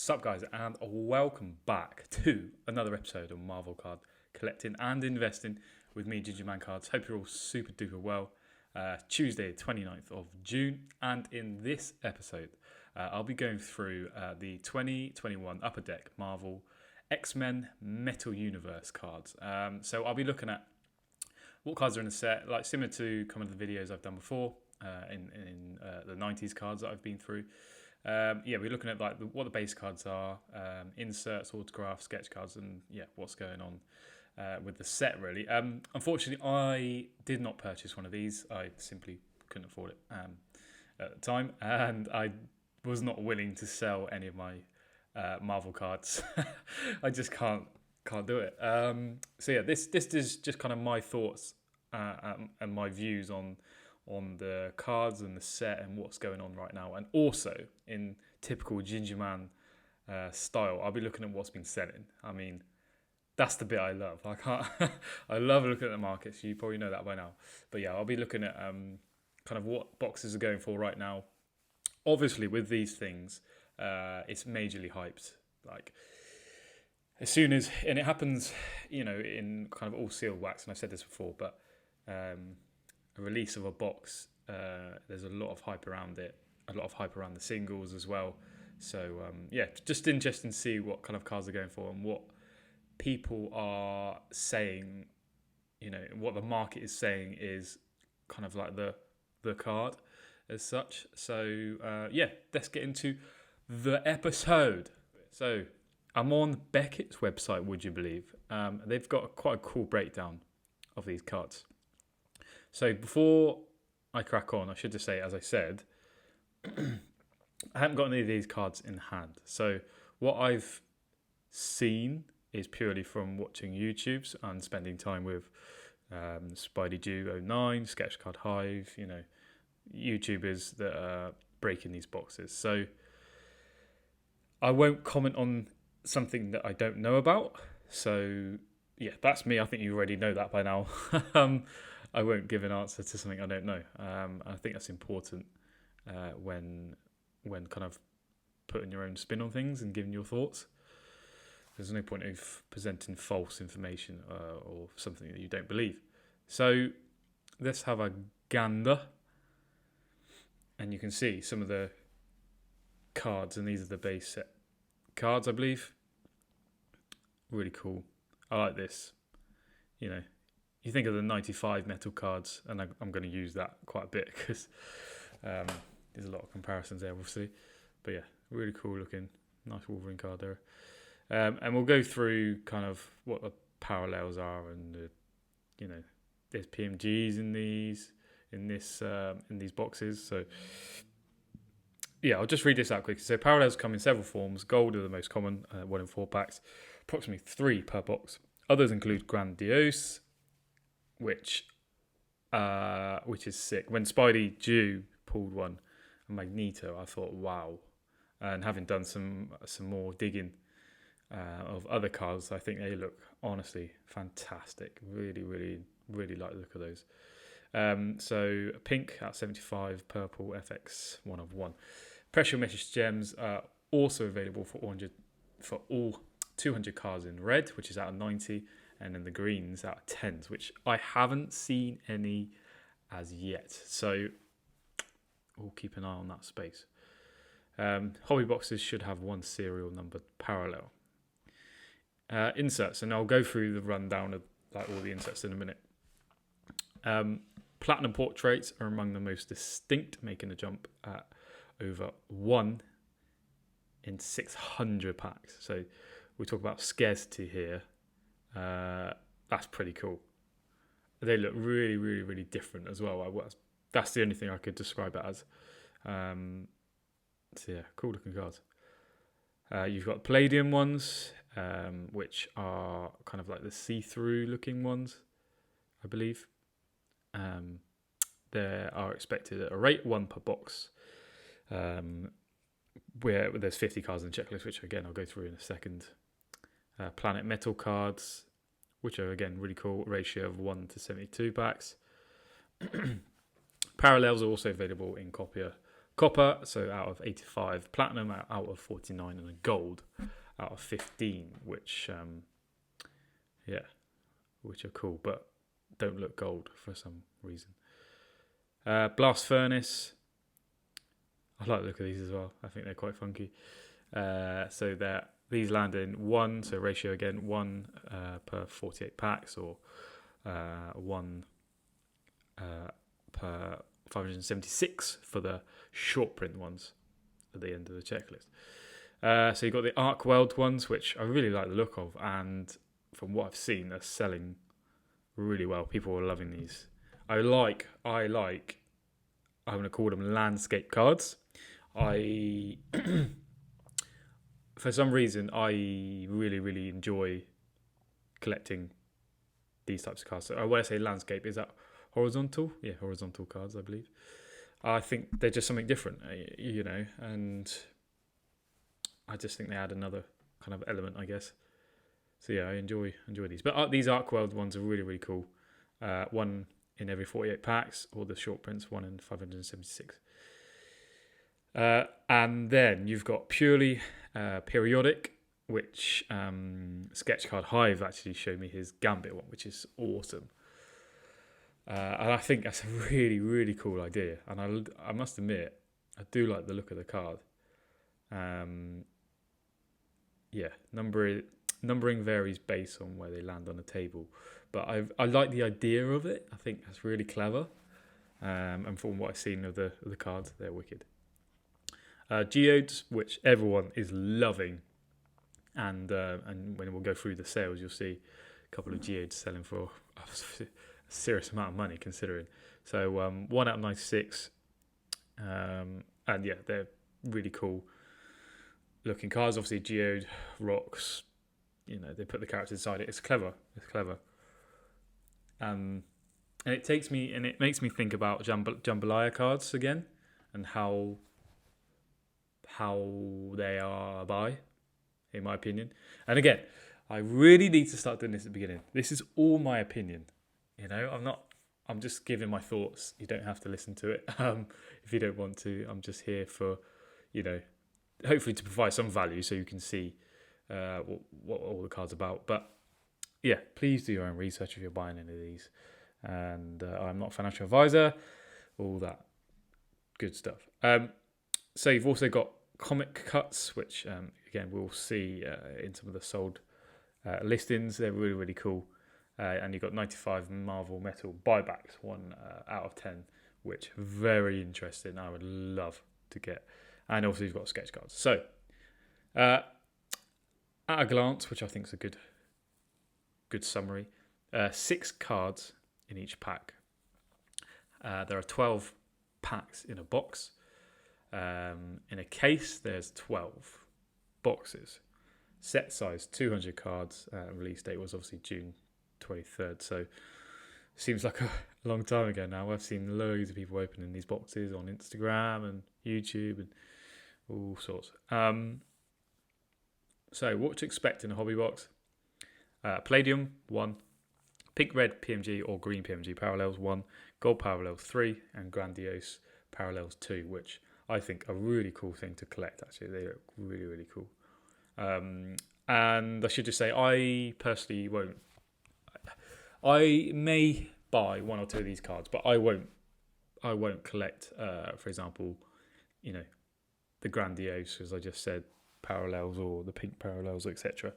Sup guys, and welcome back to another episode of Marvel Card Collecting and Investing with me, Gingieman Cards. Hope you're all super duper well. Tuesday 29th of June, and in this episode I'll be going through the 2021 Upper Deck Marvel X-Men Metal Universe cards. So I'll be looking at what cards are in the set, like similar to some of the videos I've done before in the 90s cards that I've been through. We're looking at like what the base cards are, inserts, autographs, sketch cards, and what's going on with the set really. Unfortunately, I did not purchase one of these. I simply couldn't afford it at the time, and I was not willing to sell any of my Marvel cards. I just can't do it. This is just kind of my thoughts and my views on the cards and the set and what's going on right now, and also in typical Gingieman style, I'll be looking at what's been selling. I mean, that's the bit I love. I love looking at the markets. You probably know that by now. But yeah, I'll be looking at kind of what boxes are going for right now. Obviously, with these things, it's majorly hyped. Like as soon as, and it happens, in kind of all sealed wax. And I've said this before, but a release of a box, there's a lot of hype around it, a lot of hype around the singles as well. So just interesting to see what kind of cards are going for and what people are saying, what the market is saying is kind of like the card as such. So let's get into the episode. So I'm on Beckett's website, would you believe? They've got quite a cool breakdown of these cards. So before I crack on, I should just say, as I said, I haven't got any of these cards in hand. So what I've seen is purely from watching YouTubes and spending time with Spidey Jew 09, Sketch Card Hive, YouTubers that are breaking these boxes. So I won't comment on something that I don't know about. So that's me. I think you already know that by now. I won't give an answer to something I don't know. I think that's important when kind of putting your own spin on things and giving your thoughts. There's no point of presenting false information or something that you don't believe. So let's have a gander. And you can see some of the cards, and these are the base set cards, I believe. Really cool. I like this. You think of the 95 metal cards, and I'm going to use that quite a bit because there's a lot of comparisons there, obviously. But yeah, really cool looking. Nice Wolverine card there. And we'll go through kind of what the parallels are, and there's PMGs in these boxes. So I'll just read this out quickly. So parallels come in several forms. Gold are the most common, 1 in 4 packs, approximately 3 per box. Others include Grandiose, which is sick. When Spidey Jew pulled one, and Magneto, I thought, wow. And having done some more digging of other cards, I think they look honestly fantastic. Really, really, really like the look of those. So pink at 75, purple FX 1 of 1. Pressure message gems are also available for all 200 cards in red, which is out of 90, and then the greens out of 10s, which I haven't seen any as yet. So we'll keep an eye on that space. Hobby boxes should have one serial numbered parallel. Inserts, and I'll go through the rundown of like all the inserts in a minute. Platinum portraits are among the most distinct, making a jump at over 1 in 600 packs. So we talk about scarcity here. That's pretty cool. They look really, really, really different as well. That's the only thing I could describe it as. Cool looking cards. You've got Palladium ones, which are kind of like the see-through looking ones, I believe. There are expected at a rate 1 per box, where there's 50 cards in the checklist, which again I'll go through in a second. Planet Metal cards, which are again really cool, ratio of 1 to 72 packs. Parallels are also available in copier copper, so out of 85, platinum out of 49, and a gold out of 15, which are cool, but don't look gold for some reason. Blast furnace, I like the look of these as well. I think they're quite funky. So these land in 1, so ratio again 1 per 48 packs, or 1 per 576 for the short print ones at the end of the checklist. So you've got the arc weld ones, which I really like the look of, and from what I've seen, they're selling really well. People are loving these. I like. I'm going to call them landscape cards. For some reason, I really, really enjoy collecting these types of cards. So when I say landscape, is that horizontal? Yeah, horizontal cards, I believe. I think they're just something different, and I just think they add another kind of element, I guess. So yeah, I enjoy these. But these arc weld ones are really, really cool. 1 in every 48 packs, or the short prints, 1 in 576. And then you've got purely periodic, which Sketch Card Hive actually showed me his Gambit one, which is awesome. And I think that's a really, really cool idea. And I must admit, I do like the look of the card. Numbering varies based on where they land on the table, but I like the idea of it. I think that's really clever. And from what I've seen of the cards, they're wicked. Geodes, which everyone is loving, and when we'll go through the sales, you'll see a couple of geodes selling for a serious amount of money, considering. So 1 out of 96, and yeah, they're really cool looking cards. Obviously, geode rocks. They put the characters inside it. It's clever. And it makes me think about jambalaya cards again, and how they are in my opinion. And again, I really need to start doing this at the beginning. This is all my opinion. I'm just giving my thoughts. You don't have to listen to it if you don't want to. I'm just here for, hopefully to provide some value so you can see what all the cards are about. But yeah, please do your own research if you're buying any of these. And I'm not a financial advisor, all that good stuff. So you've also got comic cuts, which again we'll see in some of the sold listings. They're really, really cool. And you've got 95 Marvel Metal buybacks, 1 out of 10, which very interesting. I would love to get. And also you've got sketch cards. So at a glance, which I think is a good summary, 6 cards in each pack. There are 12 packs in a box. In a case, there's 12 boxes. Set size 200 cards. Release date was obviously June 23rd. So seems like a long time ago now. I've seen loads of people opening these boxes on Instagram and YouTube and all sorts. So what to expect in a hobby box? Palladium 1, pink red PMG or green PMG parallels 1, gold parallels 3, and grandiose parallels 2, which I think are a really cool thing to collect. Actually, they look really, really cool. And I should just say, I personally won't. I may buy 1 or 2 of these cards, but I won't collect. For example, the grandiose, as I just said, parallels or the pink parallels, etc.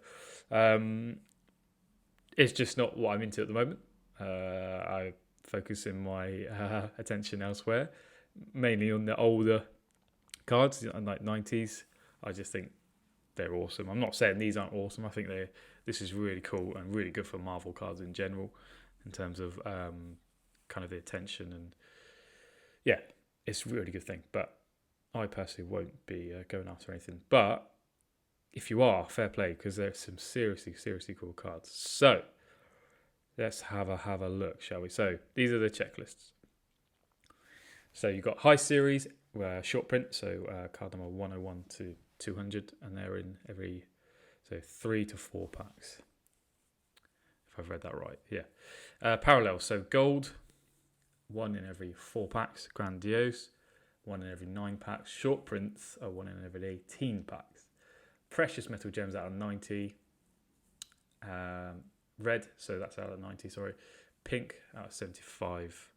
It's just not what I'm into at the moment. I focus in my attention elsewhere, mainly on the older cards, like 90s. I just think they're awesome. I'm not saying these aren't awesome. I think this is really cool and really good for Marvel cards in general, in terms of kind of the attention, and yeah, it's a really good thing. But I personally won't be going after anything. But if you are, fair play, because there's some seriously, seriously cool cards. So let's have a look, shall we? So these are the checklists. So you've got high series, short print, so card number 101 to 200, and they're in every 3 to 4 packs. If I've read that right, yeah. Parallel, so gold, 1 in every 4 packs. Grandiose, 1 in every 9 packs. Short prints are 1 in every 18 packs. Precious metal gems out of 90. Red, so that's out of 90, sorry. Pink out of 75.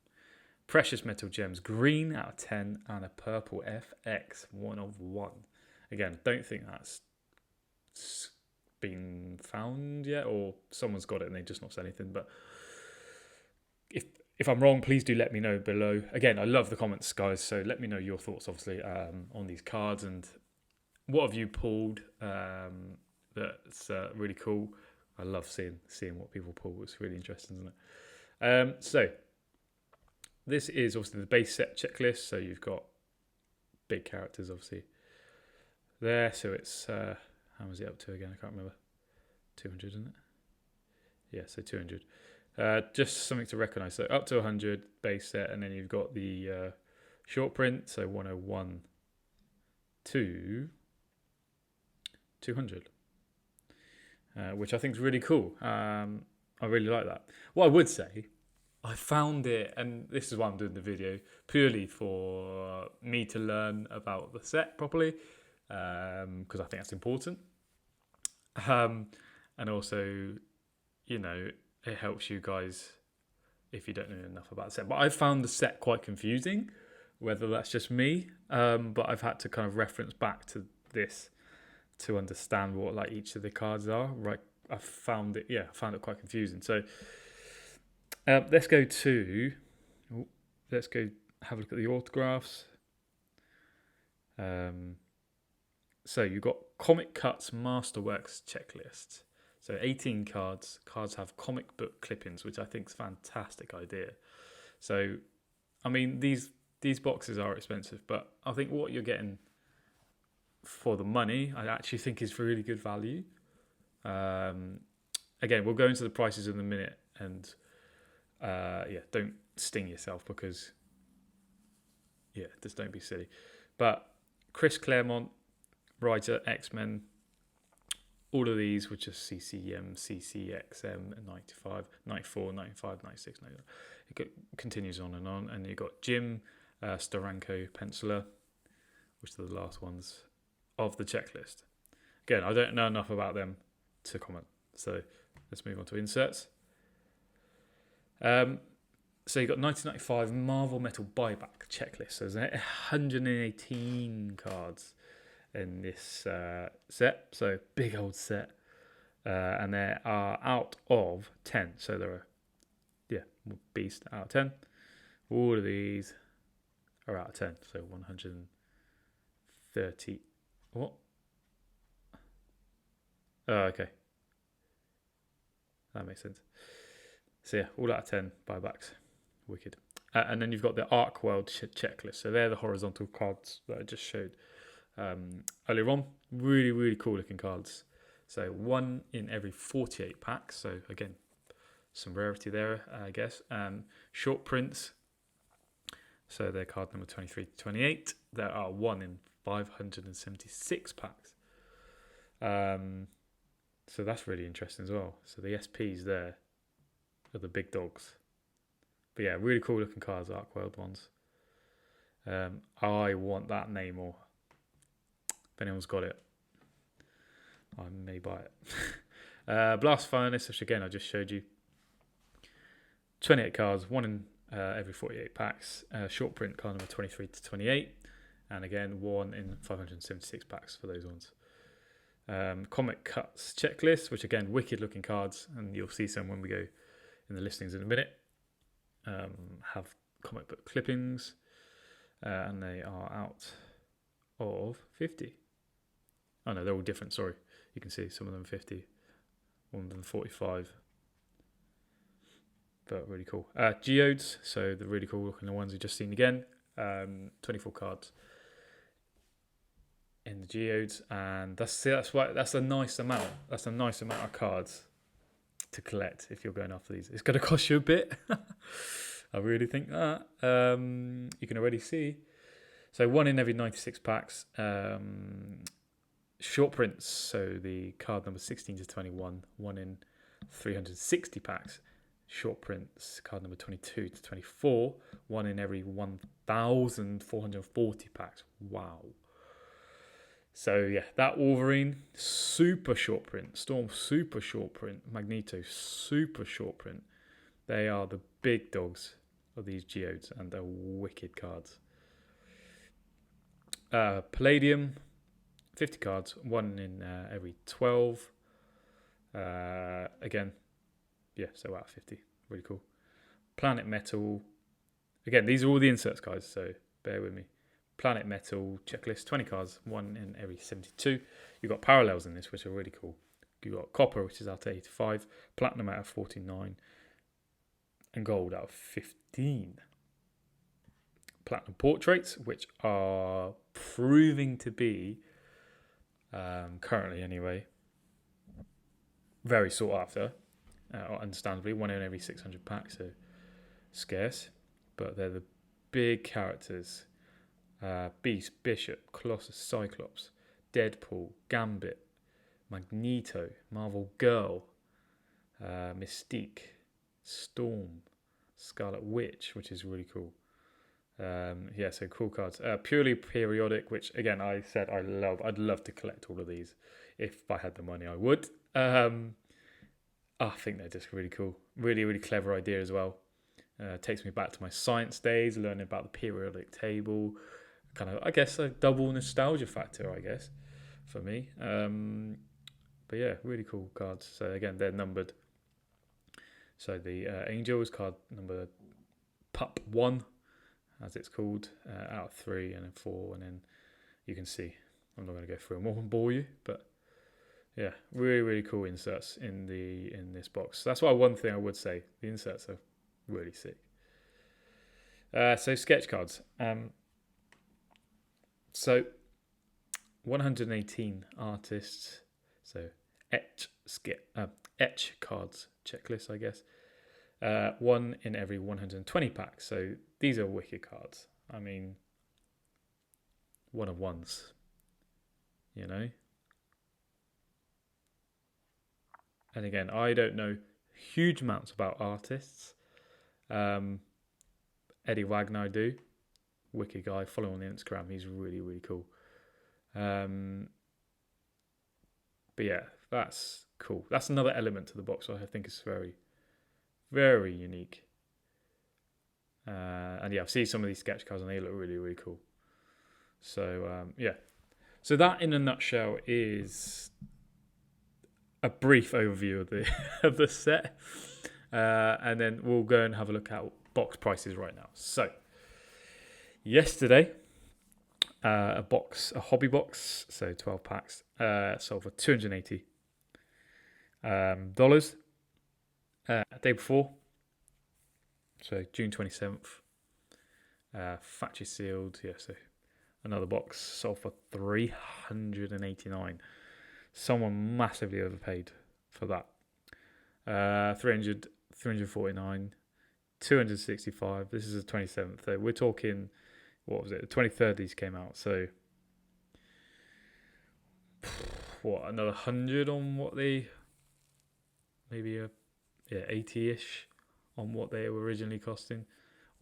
Precious metal gems green out of 10. And a purple FX 1 of 1. Again, don't think that's been found yet, or someone's got it and they just not said anything. But if I'm wrong, please do let me know below. Again, I love the comments, guys, so let me know your thoughts, obviously, on these cards, and what have you pulled that's really cool. I love seeing what people pull. It's really interesting, isn't it? So this is obviously the base set checklist. So you've got big characters, obviously, there. So it's how was it up to again? I can't remember. 200, isn't it? Yeah, so 200. Just something to recognise. So up to 100 base set, and then you've got the short print. So 101 to 200. Which I think is really cool. I really like that. What I would say, I found it, and this is why I'm doing the video, purely for me to learn about the set properly, because I think that's important. And also, you know, it helps you guys if you don't know enough about the set. But I found the set quite confusing, whether that's just me, but I've had to kind of reference back to this to understand what like each of the cards are. Right, I found it quite confusing. So let's go have a look at the autographs. So you've got Comic Cuts Masterworks checklist. So 18 cards. Cards have comic book clippings, which I think is a fantastic idea. So, I mean, these boxes are expensive, but I think what you're getting for the money, I actually think is really good value. Again, we'll go into the prices in a minute, and don't sting yourself because, just don't be silly. But Chris Claremont, writer, X-Men, all of these, which are CCM, CCXM, 95, 94, 95, 96, 99. It continues on, and you've got Jim Steranko, penciler, which are the last ones of the checklist. Again, I don't know enough about them to comment, so let's move on to inserts. So you've got 1995 Marvel Metal Buyback checklist. So there's 118 cards in this set, so big old set, and they are out of 10. So there are, beast out of 10. All of these are out of 10. So 130. What? Oh, okay. That makes sense. So all out of 10 buybacks. Wicked. And then you've got the Arc World checklist. So they're the horizontal cards that I just showed earlier on. Really, really cool looking cards. So 1 in every 48 packs. So again, some rarity there, I guess. Short prints. So they're card number 23 to 28. There are 1 in 576 packs. So that's really interesting as well. So the SPs there are the big dogs. But yeah, really cool looking cards, Arc World ones. I want that Namor. If anyone's got it, I may buy it. Blast Furnace, which again I just showed you. 28 cards, 1 in every 48 packs. Short print card number 23 to 28. And again, 1 in 576 packs for those ones. Comic Cuts checklist, which again, wicked looking cards. And you'll see some when we go in the listings in a minute. Have comic book clippings. And they are out of 50. Oh no, they're all different, sorry. You can see some of them 50, one of them 45. But really cool. Geodes, so the really cool looking ones we've just seen again. 24 cards in the Geodes, and that's a nice amount. That's a nice amount of cards to collect if you're going after these. It's going to cost you a bit. I really think that. You can already see. So 1 in every 96 packs. Short prints, so the card number 16 to 21, 1 in 360 packs. short prints, card number 22 to 24, one in every 1,440 packs. Wow. So yeah, that Wolverine, super short print. Storm, super short print. Magneto, super short print. They are the big dogs of these geodes, and they're wicked cards. Palladium, 50 cards, one in every 12. Again, yeah, so out of 50. Really cool. Planet Metal. Again, these are all the inserts, guys, so bear with me. Planet Metal checklist, 20 cards, one in every 72. You've got parallels in this, which are really cool. You've got copper, which is out of 85, platinum out of 49, and gold out of 15. Platinum portraits, which are proving to be, currently anyway, very sought after, understandably, one in every 600 packs, so scarce, but they're the big characters. Beast, Bishop, Colossus, Cyclops, Deadpool, Gambit, Magneto, Marvel Girl, Mystique, Storm, Scarlet Witch, which is really cool. Yeah, so cool cards. Purely periodic, which again I said I'd love to collect all of these. If I had the money, I would. I think they're just really cool. Really, really clever idea as well. Takes me back to my science days, learning about the periodic table. Kind of, I guess, a double nostalgia factor, I guess, for me. But yeah, really cool cards. So again, they're numbered. So the Angel is card number Pup 1, as it's called, out of 3 and then 4, and then you can see. I'm not going to go through them all and bore you, but yeah, really, really cool inserts in this box. That's why one thing I would say, the inserts are really sick. So sketch cards. So 118 artists. So etch cards checklist, I guess. One in every 120 packs. So these are wicked cards. I mean, one of ones, you know. And again, I don't know huge amounts about artists. Eddie Wagner, I do. Wicked guy. Follow on the Instagram. He's really, really cool. But yeah, that's cool. That's another element to the box I think is very, very unique. And yeah, I've seen some of these sketch cards and they look really, really cool. So yeah. So that in a nutshell is a brief overview of the of the set. And then we'll go and have a look at box prices right now. So yesterday, a hobby box, so 12 packs, sold for $280. Day before, so June 27th, factory sealed. Yeah, so another box sold for $389. Someone massively overpaid for that. 300, 349, 265. This is the 27th. So we're talking, what was it? The 23rd these came out. So what, another 100 on what they, maybe 80-ish on what they were originally costing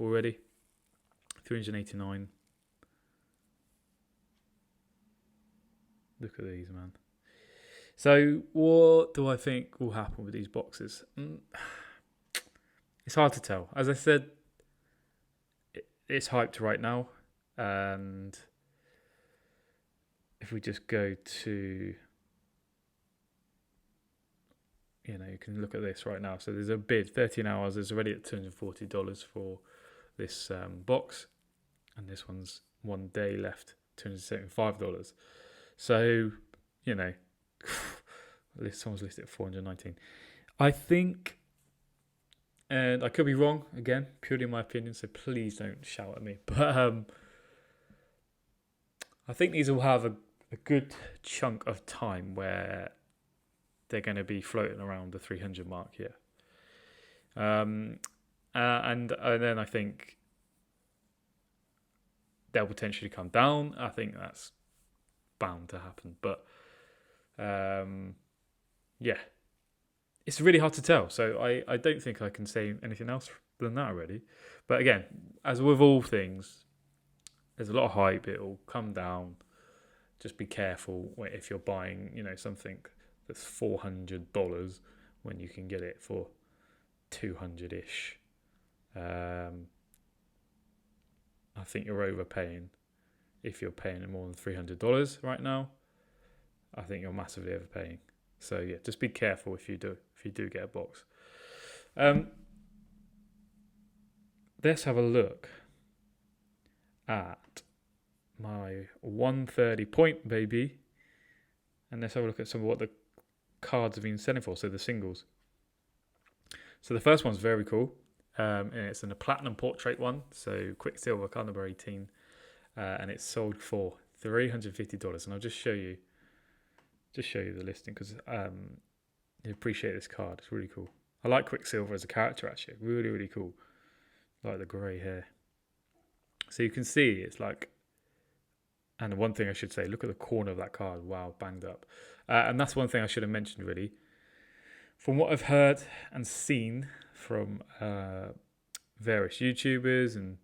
already. 389. Look at these, man. So what do I think will happen with these boxes? It's hard to tell. As I said, it's hyped right now. And if we just go to, you can look at this right now. So there's a bid, 13 hours. It's already at $240 for this box. And this one's 1 day left, $275. So, someone's listed at 419. I think, and I could be wrong, again, purely in my opinion, so please don't shout at me. But I think these will have a good chunk of time where they're going to be floating around the 300 mark here. And then I think they'll potentially come down. I think that's bound to happen. But yeah, it's really hard to tell. So I don't think I can say anything else than that already. But again, as with all things, there's a lot of hype. It'll come down. Just be careful if you're buying, something that's $400 when you can get it for 200-ish. I think you're overpaying if you're paying more than $300 right now. I think you're massively overpaying. So yeah, just be careful if you do get a box. Let's have a look at my 130 point baby, and let's have a look at some of what the cards have been selling for. So the singles. So the first one's very cool, and it's in a platinum portrait one. So Quicksilver card number 18, and it's sold for $350. And I'll just show you the listing because you appreciate this card. It's really cool. I like Quicksilver as a character actually. Really, really cool. Like the grey hair. So you can see it's like, and one thing I should say, look at the corner of that card. Wow, banged up. And that's one thing I should have mentioned really. From what I've heard and seen from various YouTubers and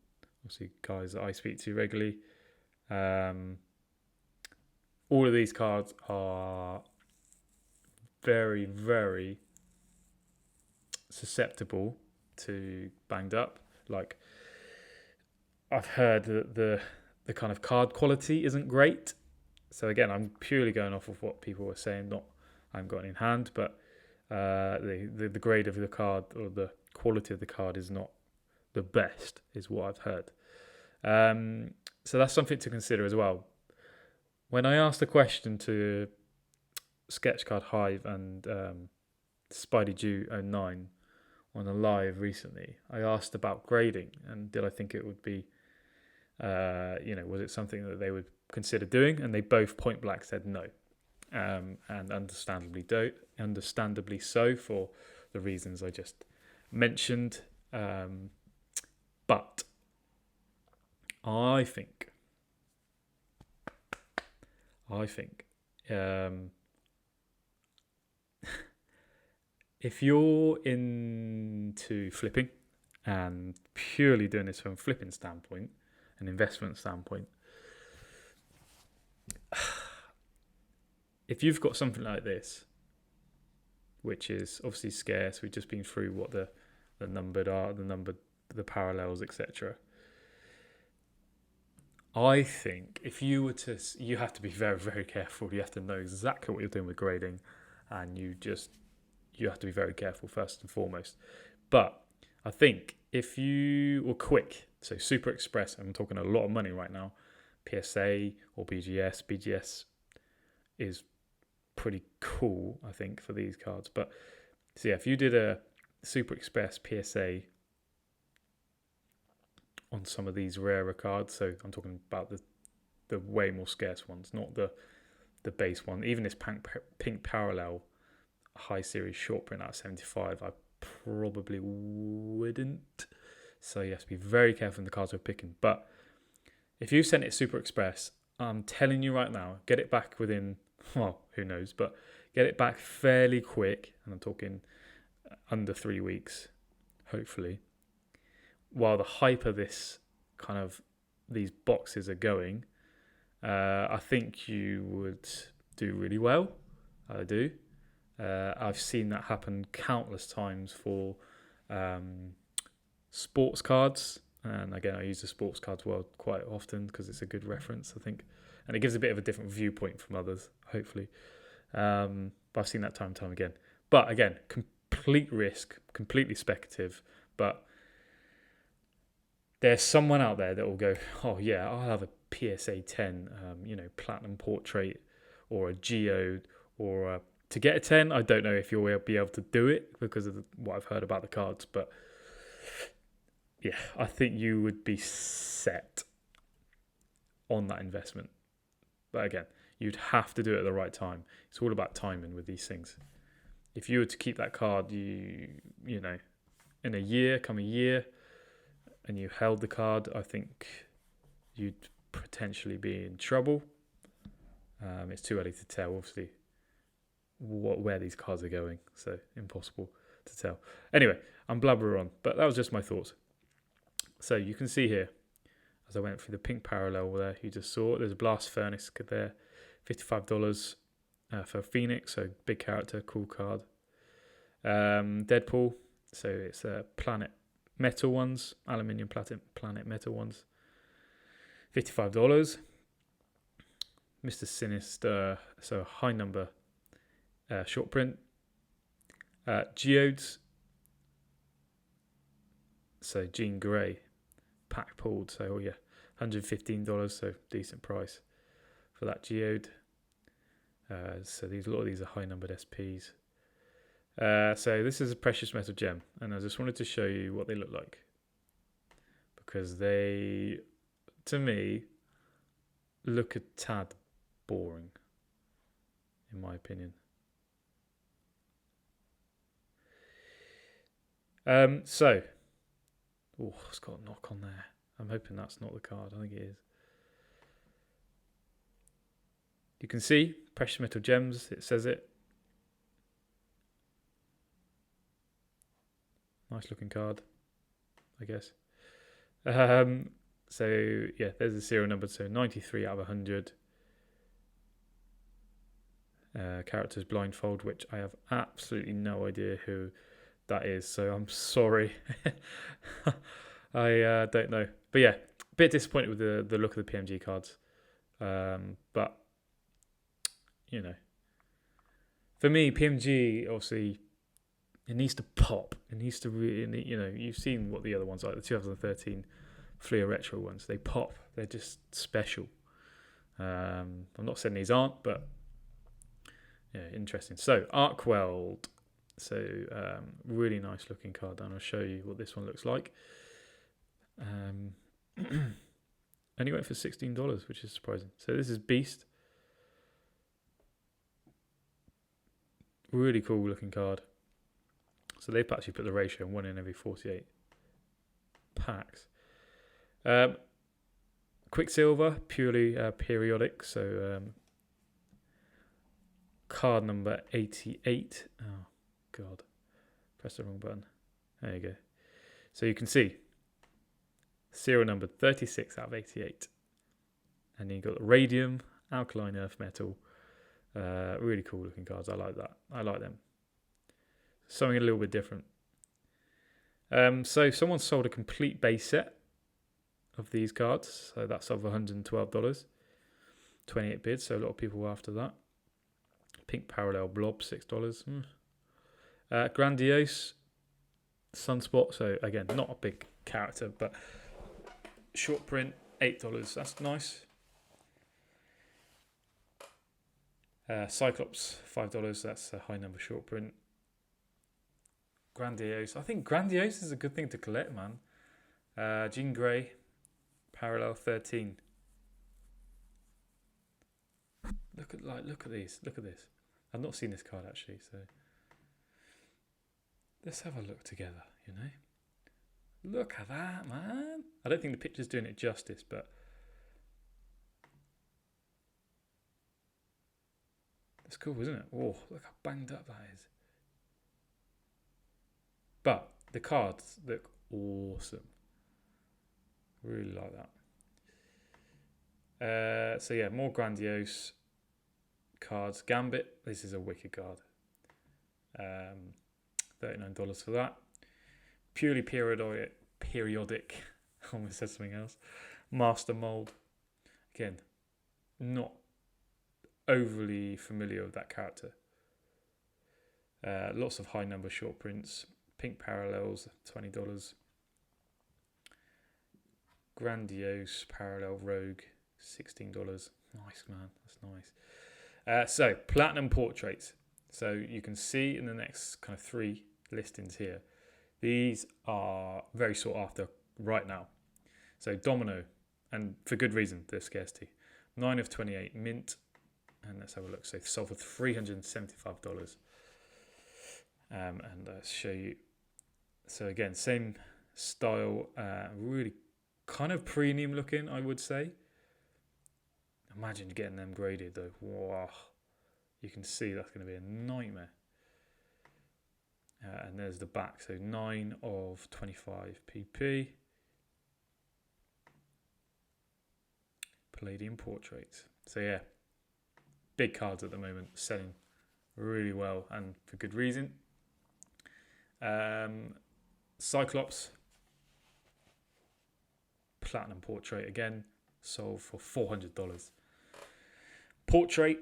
obviously guys that I speak to regularly, all of these cards are very, very susceptible to banged up. Like, I've heard that the kind of card quality isn't great. So again, I'm purely going off of what people were saying. I haven't got it in hand, but the grade of the card or the quality of the card is not the best, is what I've heard. So that's something to consider as well. When I asked a question to Sketchcard Hive and Spidey Jew 09 on a live recently, I asked about grading and did I think it would be, was it something that they would consider doing? And they both point blank said no, and understandably so for the reasons I just mentioned. But I think if you're into flipping and purely doing this from a flipping standpoint, an investment standpoint, if you've got something like this, which is obviously scarce, we've just been through what the numbered are, the parallels, etc. I think if you were to, you have to be very, very careful. You have to know exactly what you're doing with grading, and you have to be very careful first and foremost. But I think if you were quick, so Super Express, I'm talking a lot of money right now, PSA or BGS is pretty cool, I think, for these cards. But so yeah, if you did a Super Express PSA on some of these rarer cards, so I'm talking about the way more scarce ones, not the base one. Even this pink parallel high series short print out of 75, I probably wouldn't. So you have to be very careful in the cards we're picking. But if you sent it Super Express, I'm telling you right now, get it back within, well, who knows, but get it back fairly quick. And I'm talking under 3 weeks, hopefully. While the hype of this kind of these boxes are going, I think you would do really well. I do. I've seen that happen countless times for sports cards. And again, I use the sports cards world quite often because it's a good reference, I think. And it gives a bit of a different viewpoint from others, hopefully. But I've seen that time and time again. But again, complete risk, completely speculative. But there's someone out there that will go, oh yeah, I'll have a PSA 10, platinum portrait or a geode or to get a 10. I don't know if you'll be able to do it because of what I've heard about the cards, but yeah, I think you would be set on that investment. But again, you'd have to do it at the right time. It's all about timing with these things. If you were to keep that card, in a year, and you held the card, I think you'd potentially be in trouble. It's too early to tell, obviously. where these cards are going. So impossible to tell. Anyway, I'm blabbering on, but that was just my thoughts. So you can see here, as I went through the pink parallel there, you just saw it. There's a blast furnace there, $55 for Phoenix. So big character, cool card. Deadpool. So it's planet metal ones, aluminium planet metal ones. $55. Mr. Sinister, so high number short print. Geodes, so Jean Grey, pack pulled, so yeah, $115, so decent price for that geode. So a lot of these are high numbered SPs. So this is a precious metal gem, and I just wanted to show you what they look like, because they, to me, look a tad boring, in my opinion. So, it's got a knock on there. I'm hoping that's not the card. I think it is. You can see precious metal gems. It says it. Nice looking card, I guess. So yeah, there's the serial number. So 93 out of 100. Characters blindfold, which I have absolutely no idea who that is, so I'm sorry. I don't know, but yeah, a bit disappointed with the look of the PMG cards, but you know, for me, PMG obviously it needs to pop. It needs to really, you've seen what the other ones like, the 2013 Flea Retro ones. They pop. They're just special. I'm not saying these aren't, but yeah, interesting. So Arkweld. So really nice looking card, and I'll show you what this one looks like. Only went for $16, which is surprising. So this is Beast. Really cool looking card. So they've actually put the ratio on 1 in every 48 packs. Quicksilver, purely periodic. So card number 88. Oh God, press the wrong button. There you go. So you can see serial number 36 out of 88. And then you've got the radium, alkaline earth metal. Really cool looking cards. I like that. I like them. Something a little bit different. So someone sold a complete base set of these cards. So that's of $112. 28 bids, so a lot of people were after that. Pink Parallel Blob, $6. Grandiose Sunspot, so again, not a big character, but short print, $8. That's nice. Cyclops, $5. That's a high number short print. Grandiose. I think Grandiose is a good thing to collect, man. Jean Grey, Parallel 13. Look at these. Look at this. I've not seen this card actually, so let's have a look together, Look at that, man. I don't think the picture's doing it justice, but that's cool, isn't it? Oh, look how banged up that is. But the cards look awesome. Really like that. So yeah, more Grandiose cards. Gambit, this is a wicked card. $39 for that. Purely periodic. I almost said something else. Master Mold. Again, not overly familiar with that character. Lots of high number short prints. Pink Parallels, $20. Grandiose Parallel Rogue, $16. Nice, man. That's nice. So, Platinum Portraits. So, you can see in the next kind of 3 listings here, these are very sought after right now. So, Domino, and for good reason, the scarcity. 9 of 28, mint. And let's have a look. So, sold for $375. And I'll show you. So, again, same style, really kind of premium looking, I would say. Imagine getting them graded though. Wow. you can see that's going to be a nightmare. And there's the back, so 9 of 25 pp. Palladium Portraits. So yeah, big cards at the moment, selling really well and for good reason. Cyclops Platinum Portrait again, sold for $400. Portrait.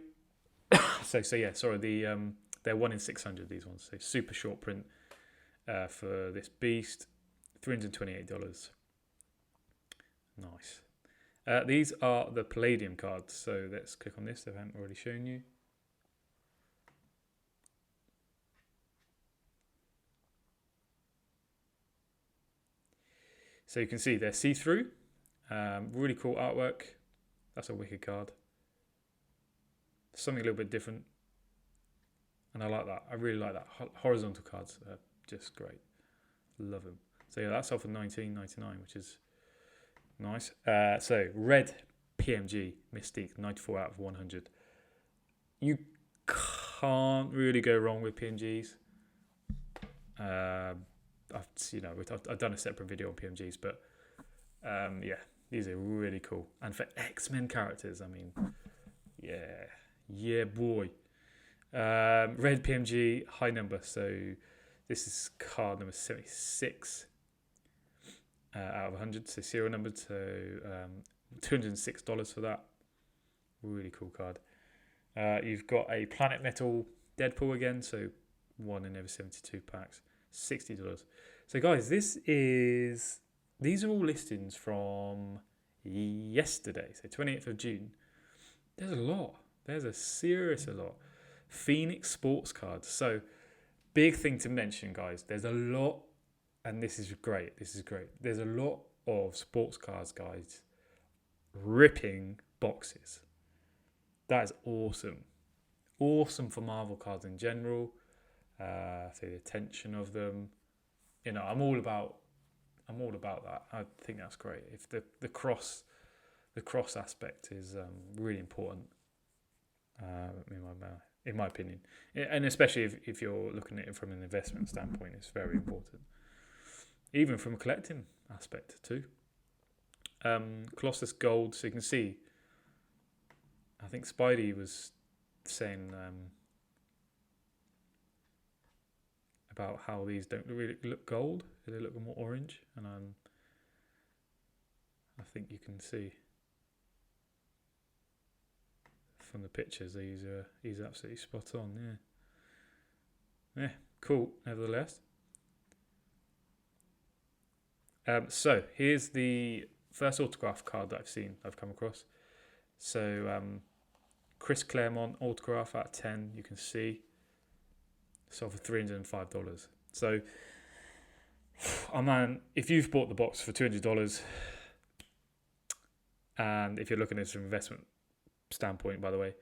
They're 1 in 600, these ones. So super short print for this beast, $328. Nice. These are the Palladium cards. So let's click on this if I haven't already shown you. So you can see they're see-through. Really cool artwork. That's a wicked card. Something a little bit different. And I like that. I really like that. Horizontal cards are just great. Love them. So yeah, that's off for $19.99, which is nice. So red PMG Mystique, 94 out of 100. You can't really go wrong with PMGs. I've done a separate video on PMGs, but yeah, these are really cool. And for X-Men characters, I mean, yeah, boy. Red PMG, high number. So this is card number 76 out of 100. So serial number. So $206 for that. Really cool card. You've got a Planet Metal Deadpool again. So 1 in every 72 packs. $60. So guys, these are all listings from yesterday. So 28th of June. There's a lot. There's a lot. Phoenix sports cards. So big thing to mention, guys. There's a lot, and this is great. There's a lot of sports cards, guys, ripping boxes. That is awesome. Awesome for Marvel cards in general. So the attention of them. You know, I'm all about that. I think that's great. If the cross aspect is really important. In my opinion, and especially if you're looking at it from an investment standpoint, it's very important. Even from a collecting aspect too. Colossus Gold, so you can see. I think Spidey was saying about how these don't really look gold; they look more orange, and I think you can see. From the pictures, he's absolutely spot on. Yeah, cool. Nevertheless, so here's the first autograph card that I've come across. So Chris Claremont autograph out of 10. You can see sold for $305. So, man, if you've bought the box for $200, and if you're looking at it from an investment standpoint, by the way,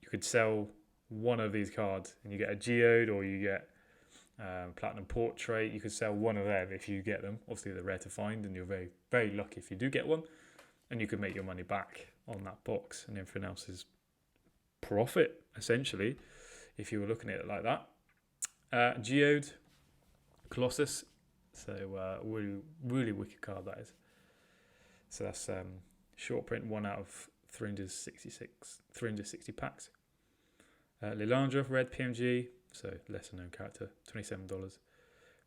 you could sell one of these cards and you get a geode, or you get Platinum Portrait. You could sell one of them if you get them. Obviously they're rare to find, and you're very, very lucky if you do get one, and you could make your money back on that box, and everything else is profit essentially if you were looking at it like that. Geode Colossus, so really, really wicked card that is. So that's short print, 1 out of 360 packs. Lilandra red PMG, so lesser known character, $27.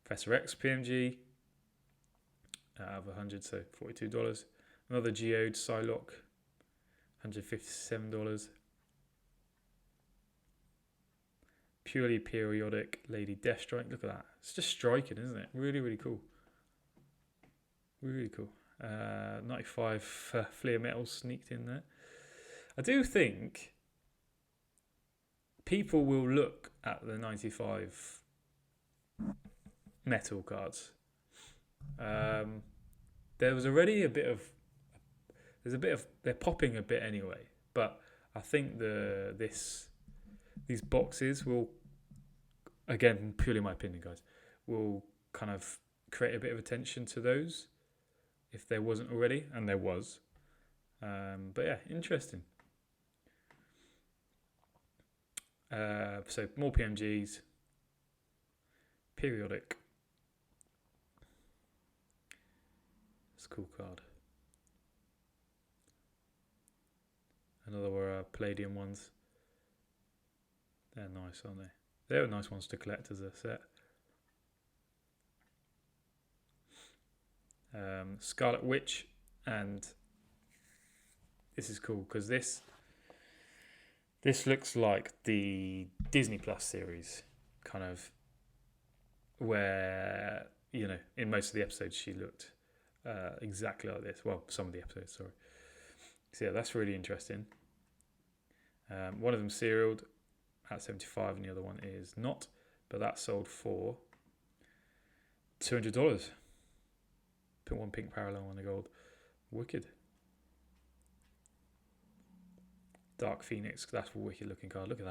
Professor X PMG out of 100, so $42. Another Geode Psylocke, $157. Purely periodic Lady Deathstrike. Look at that. It's just striking, isn't it? Really, really cool. Really cool. 95 Fleer Metal sneaked in there. I do think people will look at the 95 metal cards. There was already they're popping a bit anyway, but I think these boxes will, again, purely my opinion, guys, will kind of create a bit of attention to those if there wasn't already, and there was. But yeah, interesting. So more PMGs, periodic. It's a cool card. Another Palladium ones. They're nice, aren't they? They're nice ones to collect as a set. Scarlet Witch, and this is cool because this looks like the Disney Plus series, kind of, where, you know, in most of the episodes she looked exactly like this. Well, some of the episodes, sorry. So yeah, that's really interesting. One of them serialed at 75 and the other one is not, but that sold for $200. Put one pink parallel on the gold. Wicked. Dark Phoenix, that's a wicked looking card. Look at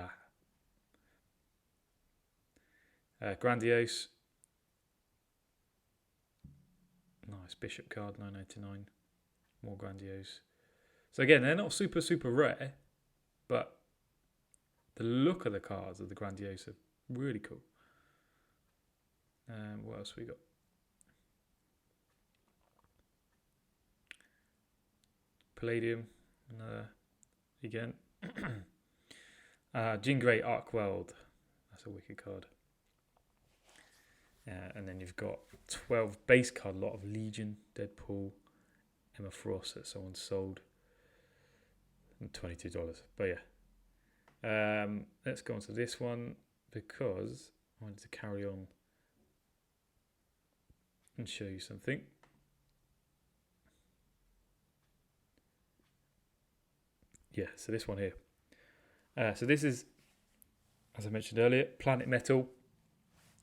that. Grandiose. Nice Bishop card, 9.99. More Grandiose. So again, they're not super, super rare, but the look of the cards of the Grandiose are really cool. What else we got? Palladium, again. Jean Grey Arcweld, that's a wicked card. And then you've got 12 base card lot of Legion, Deadpool, Emma Frost that someone sold, and $22. But yeah, let's go on to this one because I wanted to carry on and show you something. Yeah, so this one here. So this is, as I mentioned earlier, Planet Metal.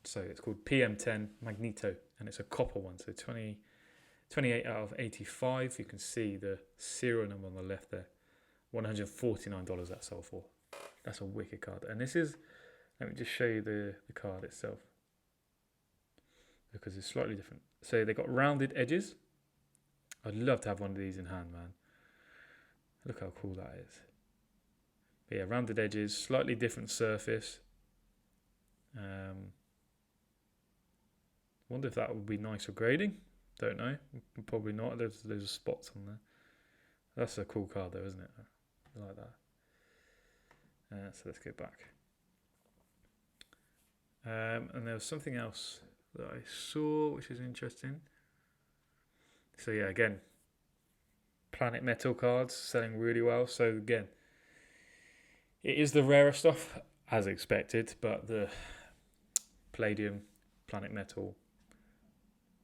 So it's called PM10 Magneto, and it's a copper one. So 28 out of 85. You can see the serial number on the left there. $149 that sold for. That's a wicked card. And this is, let me just show you the card itself, because it's slightly different. So they got rounded edges. I'd love to have one of these in hand, man. Look how cool that is. But yeah, rounded edges, slightly different surface. Wonder if that would be nice for grading. Don't know. Probably not. There's spots on there. That's a cool card though, isn't it? I like that. So let's go back. And there was something else that I saw which is interesting. So yeah, again, Planet Metal cards selling really well. So again, it is the rarer stuff as expected, but the Palladium, Planet Metal,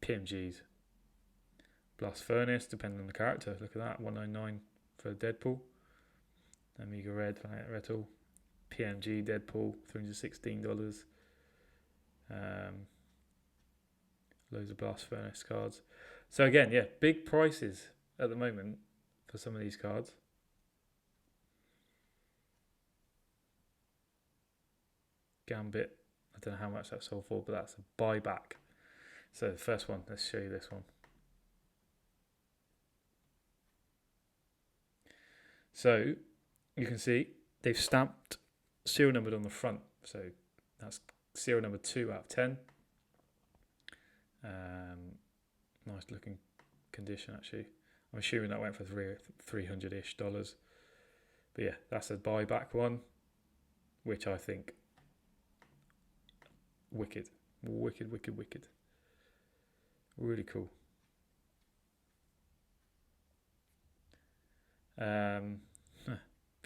PMGs, Blast Furnace, depending on the character. Look at that, $199 for Deadpool. Amiga Red, Planet Metal, PMG Deadpool, $316. Loads of Blast Furnace cards. So again, yeah, big prices at the moment for some of these cards. Gambit, I don't know how much that sold for, but that's a buyback. So the first one, let's show you this one. So you can see they've stamped serial numbered on the front. So that's serial number 2 out of 10. Nice looking condition actually. I'm assuming that went for $300-ish. But yeah, that's a buyback one, which I think wicked. Really cool.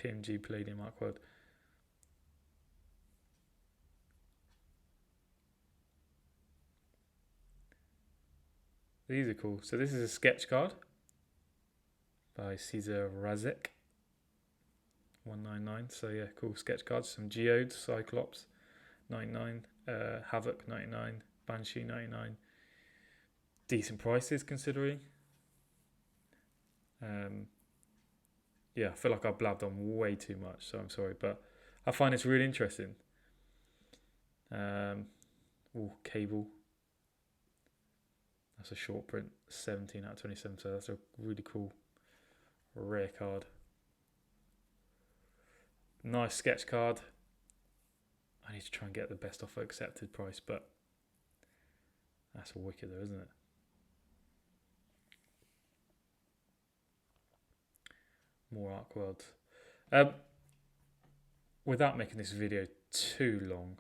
PMG Palladium Arcweld. These are cool. So this is a sketch card by Caesar Razek. $199. So yeah, cool sketch cards. Some Geodes, Cyclops, $99. Havoc, $99. Banshee, $99. Decent prices considering. Yeah, I feel like I blabbed on way too much, so I'm sorry, but I find it's really interesting. Cable. That's a short print, 17 out of 27, so that's a really cool, rare card. Nice sketch card. I need to try and get the best offer accepted price, but that's all wicked though, isn't it? More Arc World. Without making this video too long,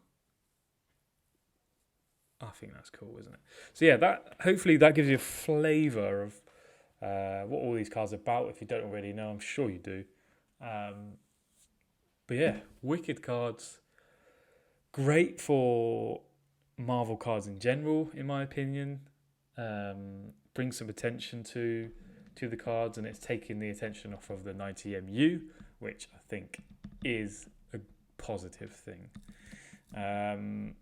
I think that's cool, isn't it? So yeah, that hopefully that gives you a flavour of what all these cards are about. If you don't already know, I'm sure you do. But yeah, wicked cards. Great for Marvel cards in general, in my opinion. Brings some attention to the cards, and it's taking the attention off of the 90MU, which I think is a positive thing. And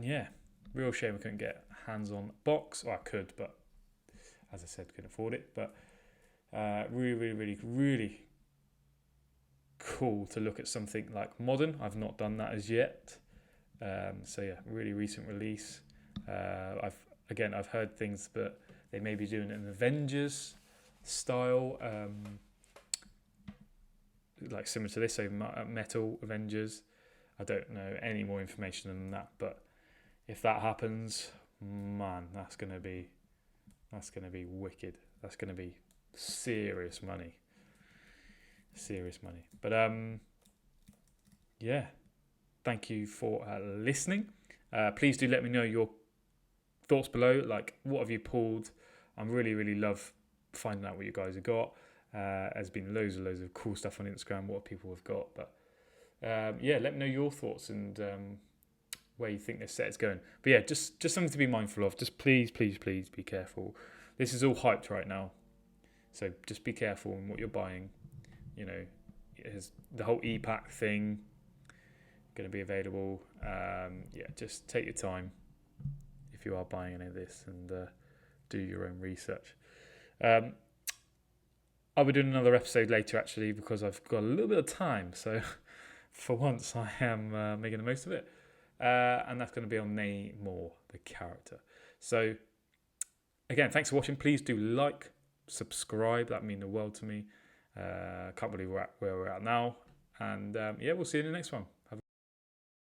yeah, real shame I couldn't get hands on box. Or I could, but as I said, couldn't afford it. But really cool to look at something like modern. I've not done that as yet. So yeah, really recent release. I've heard things, but they may be doing an Avengers style, like similar to this, so Metal Avengers. I don't know any more information than that, but if that happens, man, that's gonna be wicked. That's gonna be serious money. But yeah, thank you for listening. Please do let me know your thoughts below. Like, what have you pulled? I really love finding out what you guys have got. There's been loads of cool stuff on Instagram, what people have got. But yeah, let me know your thoughts and where you think this set is going. But yeah, just something to be mindful of. Just please be careful. This is all hyped right now, so just be careful in what you're buying. You know, the whole e-pack thing going to be available. Yeah, just take your time if you are buying any of this, and do your own research. I'll be doing another episode later, actually, because I've got a little bit of time. So for once, I am making the most of it. And that's going to be on Namor, the character. So again, thanks for watching. Please do like, subscribe. That means the world to me. Can't believe where we're at now. And yeah, we'll see you in the next one.